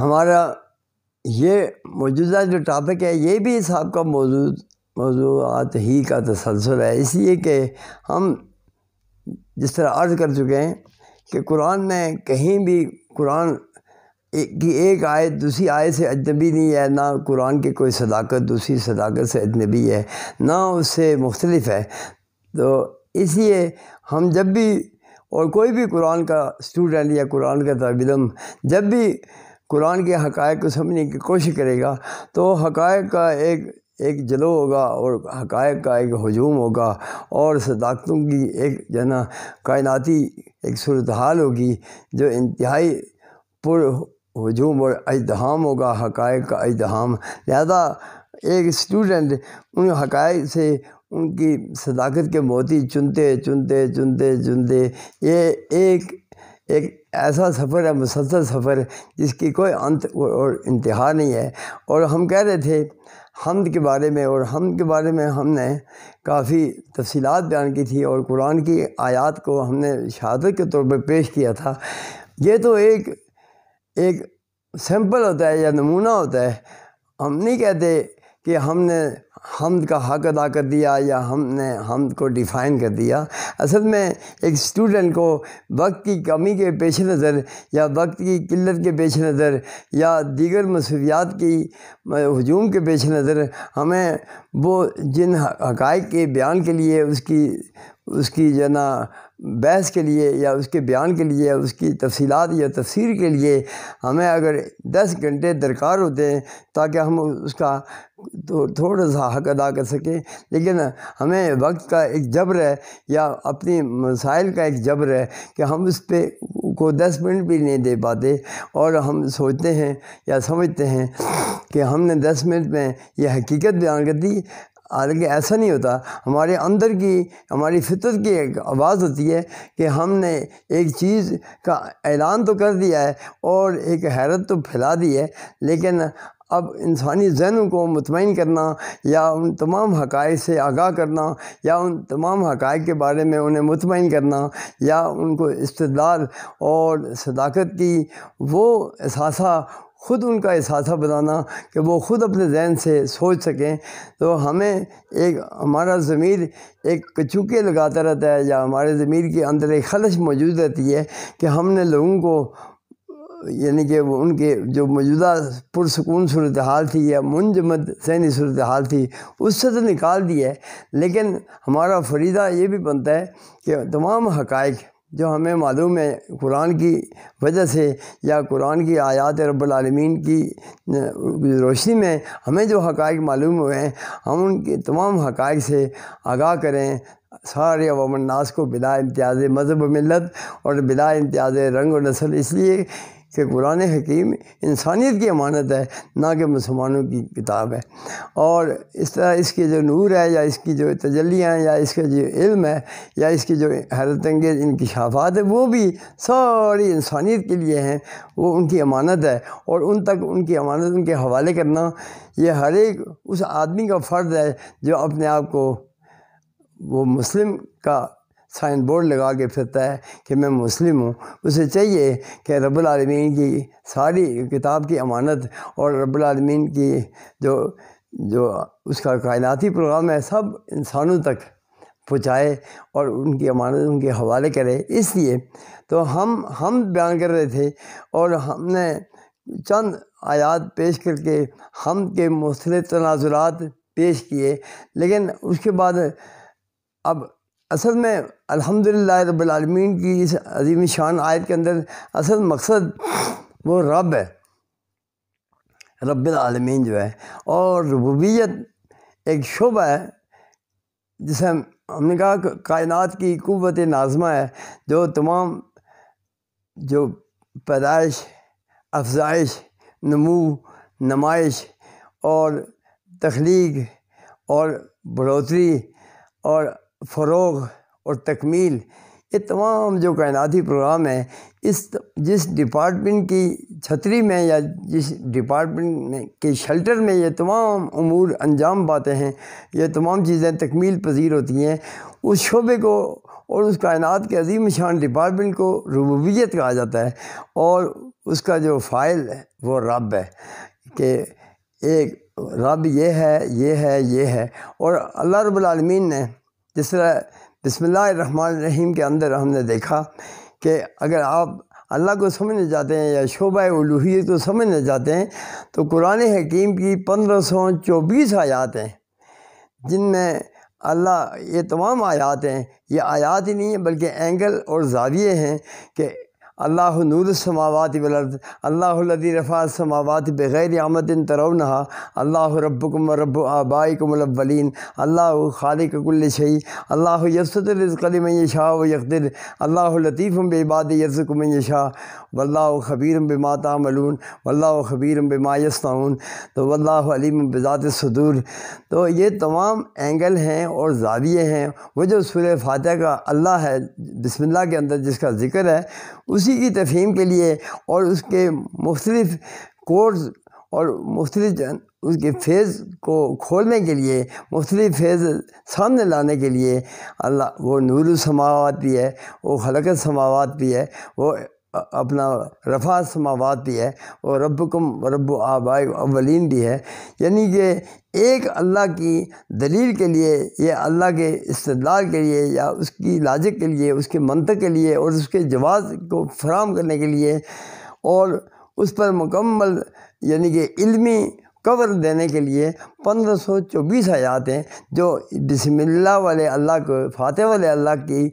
ہمارا یہ موجودہ جو ٹاپک ہے یہ بھی صاحب کا موضوعات ہی کا تسلسل ہے، اس لیے کہ ہم جس طرح عرض کر چکے ہیں کہ قرآن میں کہیں بھی قرآن کی ایک آیت دوسری آیت سے اجنبی نہیں ہے، نہ قرآن کی کوئی صداقت دوسری صداقت سے اجنبی ہے، نہ اس سے مختلف ہے۔ تو اس لیے ہم جب بھی اور کوئی بھی قرآن کا اسٹوڈنٹ یا قرآن کا طالب علم جب بھی قرآن کے حقائق کو سمجھنے کی کوشش کرے گا تو حقائق کا ایک جلو ہوگا اور حقائق کا ایک ہجوم ہوگا اور صداقتوں کی ایک جو ہے نا کائناتی ایک صورتحال ہوگی جو انتہائی پر ہجوم اور ازدحام ہوگا، حقائق کا ازدحام۔ لہذا ایک اسٹوڈنٹ ان حقائق سے ان کی صداقت کے موتی چنتے یہ ایک ایسا سفر ہے، مسلسل سفر، جس کی کوئی انت اور انتہا نہیں ہے۔ اور ہم کہہ رہے تھے حمد کے بارے میں، اور حمد کے بارے میں ہم نے کافی تفصیلات بیان کی تھی اور قرآن کی آیات کو ہم نے شہادت کے طور پر پیش کیا تھا۔ یہ تو ایک سیمپل ہوتا ہے یا نمونہ ہوتا ہے۔ ہم نہیں کہتے کہ ہم نے حمد کا حق ادا کر دیا یا ہم نے حمد کو ڈیفائن کر دیا۔ اصل میں ایک اسٹوڈنٹ کو وقت کی کمی کے پیش نظر یا وقت کی قلت کے پیش نظر یا دیگر مصروفیات کی ہجوم کے پیش نظر ہمیں وہ جن حقائق کے بیان کے لیے اس کی جو ہے نا بحث کے لیے یا اس کے بیان کے لیے اس کی تفصیلات یا تفسیر کے لیے ہمیں اگر 10 گھنٹے درکار ہوتے ہیں تاکہ ہم اس کا تھوڑا سا حق ادا کر سکیں، لیکن ہمیں وقت کا ایک جبر ہے یا اپنی مسائل کا ایک جبر ہے کہ ہم اس پہ کو 10 منٹ بھی نہیں دے پاتے، اور ہم سوچتے ہیں یا سمجھتے ہیں کہ ہم نے 10 منٹ میں یہ حقیقت بیان کر دی۔ حالانکہ ایسا نہیں ہوتا۔ ہمارے اندر کی ہماری فطرت کی ایک آواز ہوتی ہے کہ ہم نے ایک چیز کا اعلان تو کر دیا ہے اور ایک حیرت تو پھیلا دی ہے، لیکن اب انسانی ذہنوں کو مطمئن کرنا یا ان تمام حقائق سے آگاہ کرنا یا ان تمام حقائق کے بارے میں انہیں مطمئن کرنا یا ان کو استدلال اور صداقت کی وہ احساسہ خود ان کا احساسہ بنانا کہ وہ خود اپنے ذہن سے سوچ سکیں، تو ہمیں ہمارا ضمیر ایک کچوکے لگاتا رہتا ہے یا ہمارے ضمیر کے اندر ایک خلش موجود رہتی ہے کہ ہم نے لوگوں کو یعنی کہ وہ ان کے جو موجودہ پرسکون صورتحال تھی یا منجمد ذہنی صورتحال تھی اس سے تو نکال دی ہے، لیکن ہمارا فریضہ یہ بھی بنتا ہے کہ تمام حقائق جو ہمیں معلوم ہے قرآن کی وجہ سے یا قرآن کی آیات رب العالمین کی روشنی میں ہمیں جو حقائق معلوم ہوئے ہیں ہم ان کے تمام حقائق سے آگاہ کریں سارے عوام الناس کو بلا امتیاز مذہب و ملت اور بلا امتیاز رنگ و نسل، اس لیے کہ قرآن حکیم انسانیت کی امانت ہے نہ کہ مسلمانوں کی کتاب ہے، اور اس طرح اس کے جو نور ہے یا اس کی جو تجلیاں ہیں یا اس کا جو علم ہے یا اس کی جو حیرت انگیز انکشافات ہیں وہ بھی ساری انسانیت کے لیے ہیں، وہ ان کی امانت ہے، اور ان تک ان کی امانت ان کے حوالے کرنا یہ ہر ایک اس آدمی کا فرض ہے جو اپنے آپ کو وہ مسلم کا سائن بورڈ لگا کے پھرتا ہے کہ میں مسلم ہوں۔ اسے چاہیے کہ رب العالمین کی ساری کتاب کی امانت اور رب العالمین کی جو اس کا کائناتی پروگرام ہے سب انسانوں تک پہنچائے اور ان کی امانت ان کے حوالے کرے۔ اس لیے تو ہم بیان کر رہے تھے اور ہم نے چند آیات پیش کر کے ہم کے مختلف تناظرات پیش کیے، لیکن اس کے بعد اب اصل میں الحمدللہ رب العالمین کی اس عظیم شان آیت کے اندر اصل مقصد وہ رب ہے، رب العالمین جو ہے، اور ربوبیت ایک شعبہ ہے جسے ہم نے کہا کائنات کی قوت ناظمہ ہے جو تمام جو پیدائش، افزائش، نمو، نمائش اور تخلیق اور بڑھوتری اور فروغ اور تکمیل، یہ تمام جو کائناتی پروگرام ہے جس ڈپارٹمنٹ کی چھتری میں یا جس ڈپارٹمنٹ کے شیلٹر میں یہ تمام امور انجام پاتے ہیں، یہ تمام چیزیں تکمیل پذیر ہوتی ہیں، اس شعبے کو اور اس کائنات کے عظیم شان ڈپارٹمنٹ کو ربوبیت کہا جاتا ہے، اور اس کا جو فاعل ہے وہ رب ہے، کہ ایک رب یہ ہے، یہ ہے، یہ ہے۔ اور اللہ رب العالمین نے جس طرح بسم اللہ الرحمن الرحیم کے اندر ہم نے دیکھا کہ اگر آپ اللہ کو سمجھنا چاہتے ہیں یا شعبہ الوہیت کو سمجھنا چاہتے ہیں تو قرآن حکیم کی 1524 آیات ہیں جن میں اللہ، یہ تمام آیات ہیں، یہ آیات ہی نہیں ہیں بلکہ اینگل اور زاویے ہیں کہ اللہ نور السماوات والارض، اللہ الذی رفع السماوات بغیر عمد ترونہا، اللہ ربکم و رب آبائکم الاولین، اللہ خالق کل شیء، اللہ یبسط الرزق لمن یشاء و یقدر، اللہ لطیف بعبادہ یرزق من یشاء، واللہ خبیر بما تعملون، واللہ خبیر بما یصنعون، تو واللہ علیم بذات الصدور۔ تو یہ تمام اینگل ہیں اور زاویے ہیں۔ وہ جو سورہ فاتحہ کا اللہ ہے بسم اللہ کے اندر جس کا ذکر ہے، اسی کی تفہیم کے لیے اور اس کے مختلف کورس اور مختلف اس کے فیض کو کھولنے کے لیے، مختلف فیض سامنے لانے کے لیے اللہ وہ نور السماوات بھی ہے، وہ خلق السماوات بھی ہے، وہ اپنا رفع السماوات بھی ہے، اور ربکم و رب آبائی اولین بھی ہے۔ یعنی کہ ایک اللہ کی دلیل کے لیے، یا اللہ کے استدلال کے لیے، یا اس کی لاجک کے لیے، اس کے منطق کے لیے، اور اس کے جواز کو فراہم کرنے کے لیے، اور اس پر مکمل یعنی کہ علمی کور دینے کے لیے 1524 آیات ہیں جو بسم اللہ والے اللہ کو، فاتحہ والے اللہ کی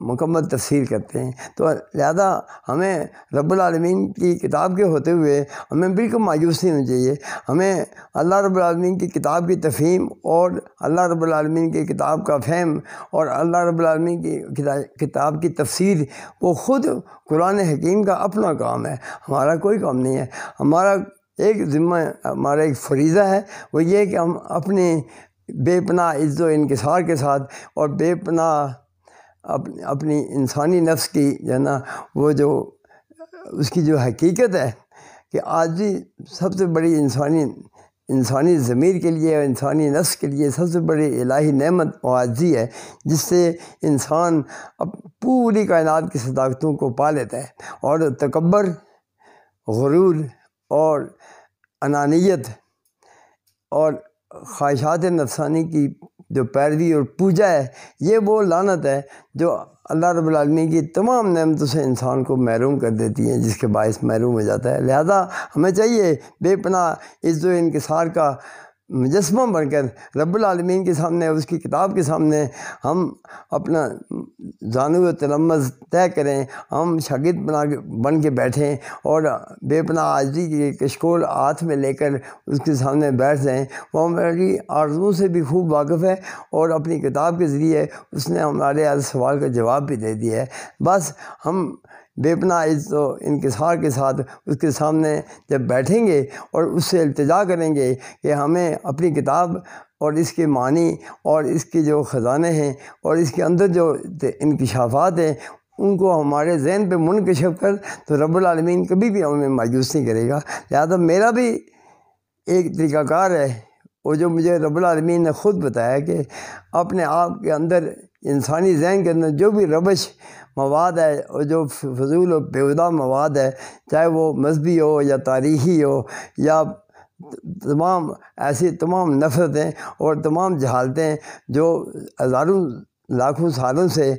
مکمل تفسیر کرتے ہیں۔ تو لہذا ہمیں رب العالمین کی کتاب کے ہوتے ہوئے ہمیں بالکل مایوس نہیں ہونا چاہیے۔ ہمیں اللہ رب العالمین کی کتاب کی تفہیم اور اللہ رب العالمین کی کتاب کا فہم اور اللہ رب العالمین کی کتاب کی تفسیر، وہ خود قرآن حکیم کا اپنا کام ہے، ہمارا کوئی کام نہیں ہے۔ ہمارا ایک ذمہ، ہمارا ایک فریضہ ہے، وہ یہ کہ ہم اپنے بے پناہ عز و انکسار کے ساتھ اور بے پناہ اپنی انسانی نفس کی جو ہے نا، وہ جو اس کی جو حقیقت ہے کہ عاجزی سب سے بڑی انسانی ضمیر کے لیے اور انسانی نفس کے لیے سب سے بڑی الہی نعمت و عاجزی ہے، جس سے انسان پوری کائنات کی صداقتوں کو پا لیتا ہے، اور تکبر، غرور اور انانیت اور خواہشات نفسانی کی جو پیروی اور پوجا ہے، یہ وہ لعنت ہے جو اللہ رب العالمین کی تمام نعمتوں سے انسان کو محروم کر دیتی ہیں، جس کے باعث محروم ہو جاتا ہے۔ لہذا ہمیں چاہیے بے پناہ عز و انکسار کا مجسمہ بن کر رب العالمین کے سامنے، اس کی کتاب کے سامنے ہم اپنا زانو و تلمذ طے کریں، ہم شاگرد بن کے بیٹھیں اور بے پناہ عاجزی کی کشکول ہاتھ میں لے کر اس کے سامنے بیٹھ جائیں۔ وہ ہماری آرزوؤں سے بھی خوب واقف ہے، اور اپنی کتاب کے ذریعے اس نے ہمارے ہر سوال کا جواب بھی دے دیا ہے۔ بس ہم بے پناہ عزت و انکسار کے ساتھ اس کے سامنے جب بیٹھیں گے اور اس سے التجا کریں گے کہ ہمیں اپنی کتاب اور اس کے معنی اور اس کے جو خزانے ہیں اور اس کے اندر جو انکشافات ہیں ان کو ہمارے ذہن پہ منکشف کر، تو رب العالمین کبھی بھی ہمیں مایوس نہیں کرے گا۔ لہذا میرا بھی ایک طریقہ کار ہے، اور جو مجھے رب العالمین نے خود بتایا کہ اپنے آپ کے اندر، انسانی ذہن کے اندر جو بھی ربش مواد ہے اور جو فضول و بیہودہ مواد ہے، چاہے وہ مذہبی ہو یا تاریخی ہو یا تمام ایسی تمام نفرتیں اور تمام جہالتیں جو ہزاروں لاکھوں سالوں سے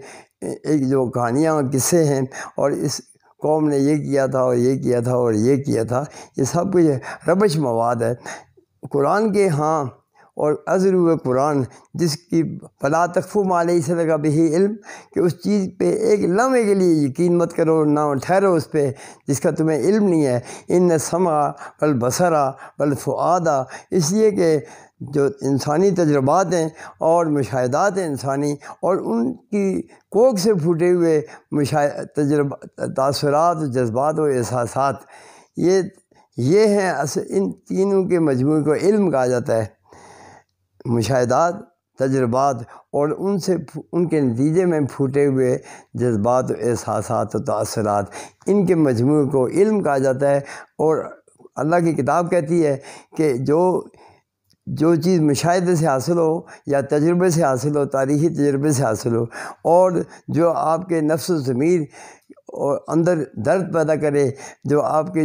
ایک جو کہانیاں اور قصے ہیں، اور اس قوم نے یہ کیا تھا اور یہ کیا تھا اور یہ کیا تھا، یہ سب کچھ ربش مواد ہے۔ قرآن کے ہاں اور ازرو قرآن، جس کی فلا تخف ما لیس لک بہ علم، کہ اس چیز پہ ایک لمحے کے لیے یقین مت کرو، نہ ٹھہرو اس پہ جس کا تمہیں علم نہیں ہے۔ ان السمع والبصر والفؤاد، اس لیے کہ جو انسانی تجربات ہیں اور مشاہدات ہیں انسانی، اور ان کی کوکھ سے پھوٹے ہوئے تاثرات، جذبات و احساسات، یہ ہیں ان تینوں کے مجموعے کو علم کہا جاتا ہے۔ مشاہدات، تجربات اور ان کے نتیجے میں پھوٹے ہوئے جذبات و احساسات و تاثرات، ان کے مجموعے کو علم کہا جاتا ہے۔ اور اللہ کی کتاب کہتی ہے کہ جو جو چیز مشاہدے سے حاصل ہو یا تجربے سے حاصل ہو، تاریخی تجربے سے حاصل ہو، اور جو آپ کے نفس و ضمیر اور اندر درد پیدا کرے، جو آپ کے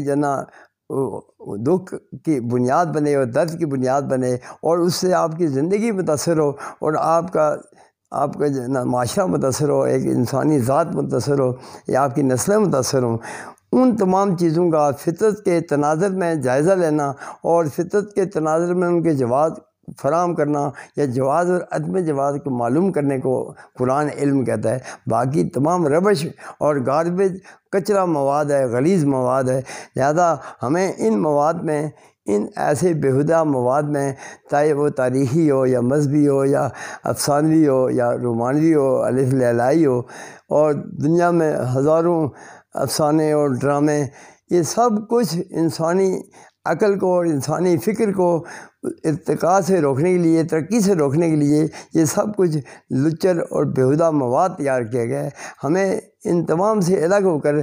دکھ کی بنیاد بنے اور درد کی بنیاد بنے، اور اس سے آپ کی زندگی متاثر ہو، اور آپ کا معاشرہ متاثر ہو، ایک انسانی ذات متاثر ہو، یا آپ کی نسلیں متاثر ہوں، ان تمام چیزوں کا فطرت کے تناظر میں جائزہ لینا اور فطرت کے تناظر میں ان کے جواز فراہم کرنا یا جواز اور عدم جواز کو معلوم کرنے کو قرآن علم کہتا ہے۔ باقی تمام ربش اور گاربیج کچرا مواد ہے، غلیظ مواد ہے، لہذا ہمیں ان مواد میں، ان ایسے بیہودہ مواد میں، چاہے وہ تاریخی ہو یا مذہبی ہو یا افسانوی ہو یا رومانوی ہو، الف لیلائی ہو، اور دنیا میں ہزاروں افسانے اور ڈرامے، یہ سب کچھ انسانی عقل کو اور انسانی فکر کو ارتقاء سے روکنے کے لیے، ترقی سے روکنے کے لیے، یہ سب کچھ لچر اور بیہودہ مواد تیار کیا گیا ہے۔ ہمیں ان تمام سے الگ ہو کر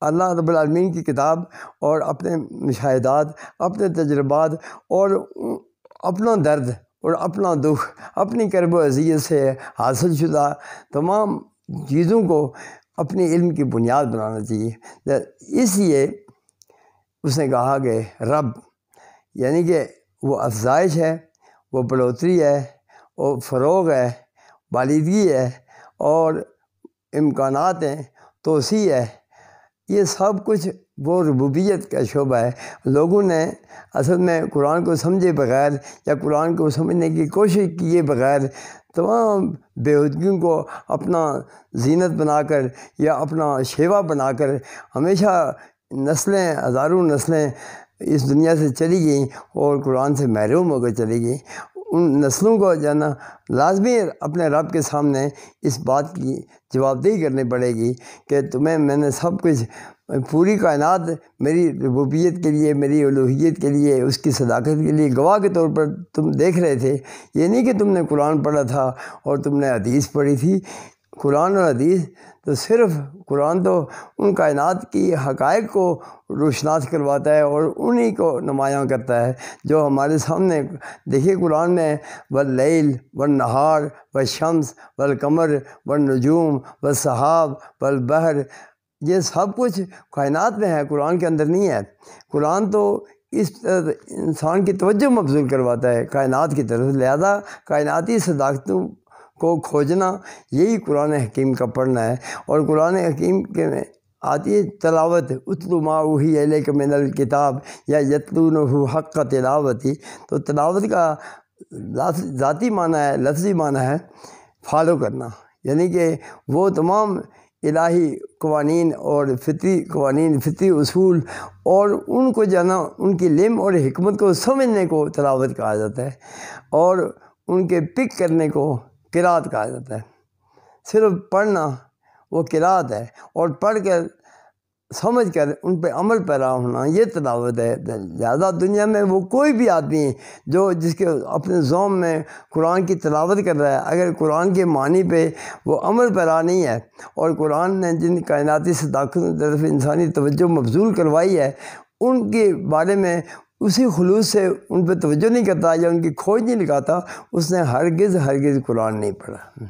اللہ رب العالمین کی کتاب اور اپنے مشاہدات، اپنے تجربات اور اپنا درد اور اپنا دکھ، اپنی کرب و اذیت سے حاصل شدہ تمام چیزوں کو اپنی علم کی بنیاد بنانا چاہیے۔ اس لیے اس نے کہا کہ رب یعنی کہ وہ افزائش ہے، وہ بڑھوتری ہے، وہ فروغ ہے، بالادگی ہے، اور امکانات ہیں، توسیع ہے، یہ سب کچھ وہ ربوبیت کا شعبہ ہے۔ لوگوں نے اصل میں قرآن کو سمجھے بغیر یا قرآن کو سمجھنے کی کوشش کیے بغیر تمام بیہودگیوں کو اپنا زینت بنا کر یا اپنا شیوا بنا کر ہمیشہ نسلیں، ہزاروں نسلیں اس دنیا سے چلی گئیں اور قرآن سے محروم ہو کر چلی گئیں۔ ان نسلوں کو لازمی اپنے رب کے سامنے اس بات کی جواب دہی کرنی پڑے گی کہ تمہیں میں نے سب کچھ، پوری کائنات میری ربوبیت کے لیے، میری الوہیت کے لیے، اس کی صداقت کے لیے گواہ کے طور پر تم دیکھ رہے تھے۔ یہ نہیں کہ تم نے قرآن پڑھا تھا اور تم نے حدیث پڑھی تھی۔ قرآن اور حدیث تو صرف، قرآن تو ان کائنات کی حقائق کو روشناس کرواتا ہے اور انہی کو نمایاں کرتا ہے جو ہمارے سامنے۔ دیکھیے قرآن میں واللیل والنہار والشمس والقمر والنجوم والسحاب والبحر، یہ سب کچھ کائنات میں ہے، قرآن کے اندر نہیں ہے۔ قرآن تو اس انسان کی توجہ مبذول کرواتا ہے کائنات کی طرف، لہذا کائناتی صداقتوں کو کھوجنا یہی قرآن حکیم کا پڑھنا ہے۔ اور قرآن حکیم کے میں آتی ہے تلاوت، اتلو ما اوحی الیک من الکتاب یا یتلونہ حق تلاوتی، تو تلاوت کا ذاتی معنی ہے، لفظی معنی ہے فالو کرنا، یعنی کہ وہ تمام الہی قوانین اور فطری قوانین، فطری اصول اور ان کو ان کی علم اور حکمت کو سمجھنے کو تلاوت کہا جاتا ہے، اور ان کے پک کرنے کو قرات کہا جاتا ہے۔ صرف پڑھنا وہ قرات ہے، اور پڑھ کر سمجھ کر ان پہ عمل پیرا ہونا یہ تلاوت ہے۔ لہٰذا دنیا میں وہ کوئی بھی آدمی جس کے اپنے ذوم میں قرآن کی تلاوت کر رہا ہے، اگر قرآن کے معنی پہ وہ عمل پیرا نہیں ہے، اور قرآن نے جن کائناتی صداقتوں کی طرف انسانی توجہ مبذول کروائی ہے ان کے بارے میں اسی خلوص سے ان پہ توجہ نہیں کرتا یا ان کی کھوج نہیں لگاتا، اس نے ہرگز قرآن نہیں پڑھا۔